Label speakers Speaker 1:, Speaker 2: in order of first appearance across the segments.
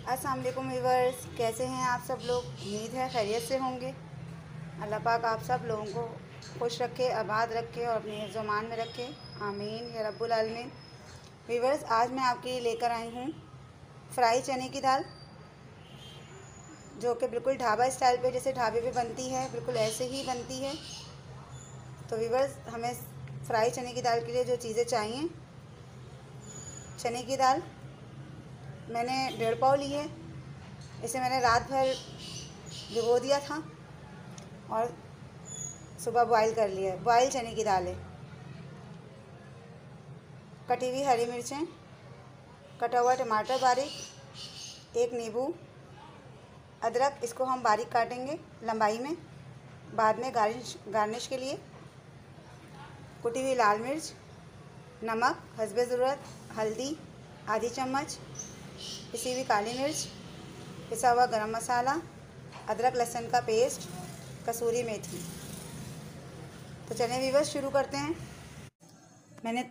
Speaker 1: अस्सलाम वालेकुम व्यूअर्स, कैसे हैं आप सब लोग। उम्मीद है खैरियत से होंगे। अल्लाह पाक आप सब लोगों को खुश रखे, आबाद रखे और अपने ज़मान में रखे, आमीन या रब्बुल आलमीन। व्यूअर्स, आज मैं आपके लिए लेकर आई हूँ फ्राई चने की दाल, जो कि बिल्कुल ढाबा स्टाइल पे, जैसे ढाबे पे बनती है, बिल्कुल ऐसे ही बनती है। तो व्यूअर्स, हमें फ्राई चने की दाल के लिए जो चीज़ें चाहिए, चने की दाल मैंने 1.5 पाव ली है। इसे मैंने रात भर भिगो दिया था और सुबह बॉईल कर लिया है। बॉयल चने की दाल है। कटी हुई हरी मिर्चें, कटा हुआ टमाटर बारीक, एक नींबू, अदरक, इसको हम बारीक काटेंगे लंबाई में बाद में गार्निश के लिए। कुटी हुई लाल मिर्च, नमक हस्बे ज़रूरत, हल्दी आधी चम्मच, पिसी हुई काली मिर्च, पिसा हुआ गरम मसाला, अदरक लहसुन का पेस्ट, कसूरी मेथी। तो चलिए व्यूअर्स शुरू करते हैं। मैंने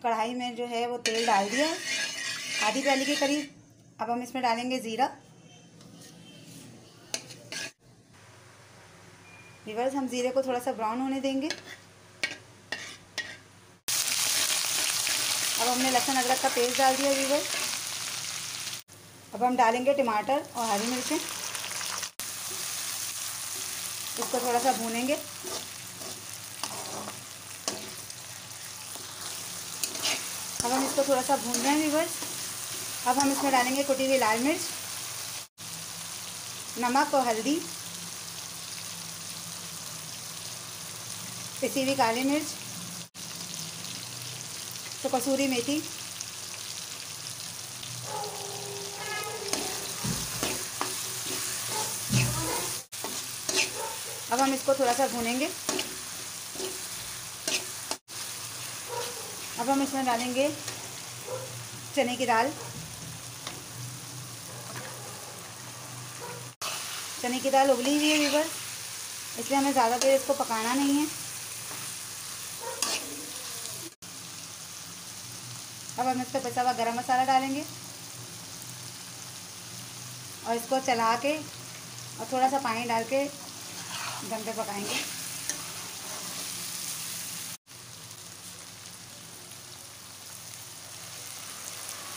Speaker 1: कढ़ाई में जो है वो तेल डाल दिया है, आधी प्याली के करीब। अब हम इसमें डालेंगे ज़ीरा। व्यूअर्स, हम ज़ीरे को थोड़ा सा ब्राउन होने देंगे। अब हमने लहसुन अदरक का पेस्ट डाल दिया व्यूअर्स। अब हम डालेंगे टमाटर और हरी मिर्चें, इसको थोड़ा सा भूनेंगे। अब हम इसको थोड़ा सा भून रहे हैं व्यूअर्स। अब हम इसमें डालेंगे कुटी हुई लाल मिर्च, नमक और हल्दी, पिसी हुई काली मिर्च, तो कसूरी मेथी, अब हम इसको थोड़ा सा भूनेंगे। अब हम इसमें डालेंगे चने की दाल। चने की दाल उबली हुई है व्यूअर्स, इसलिए हमें ज़्यादा देर इसको पकाना नहीं है। अब हम इस पर पिसा हुआ गरम मसाला डालेंगे और इसको चला के और थोड़ा सा पानी डाल के दम पे पकाएंगे।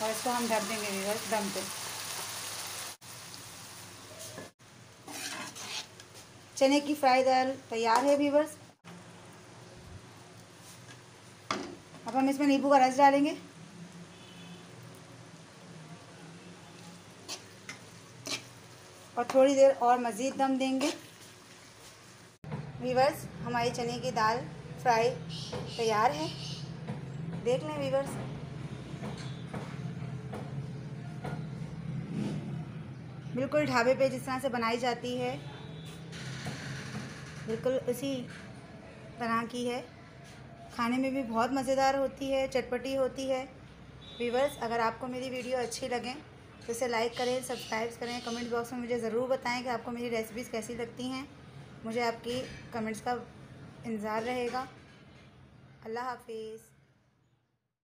Speaker 1: और इसको हम ढक देंगे व्यूअर्स दम पे। चने की फ्राई दाल तैयार है व्यूअर्स। अब हम इसमें नींबू का रस डालेंगे और थोड़ी देर और मज़ीद दम देंगे। व्यूअर्स, हमारी चने की दाल फ्राई तैयार है, देख लें व्यूअर्स। बिल्कुल ढाबे पे जिस तरह से बनाई जाती है, बिल्कुल उसी तरह की है। खाने में भी बहुत मज़ेदार होती है, चटपटी होती है। व्यूअर्स, अगर आपको मेरी वीडियो अच्छी लगे तो इसे लाइक करें, सब्सक्राइब करें। कमेंट बॉक्स में मुझे ज़रूर बताएं कि आपको मेरी रेसिपीज़ कैसी लगती हैं। मुझे आपकी कमेंट्स का इंतज़ार रहेगा। अल्लाह हाफिज़।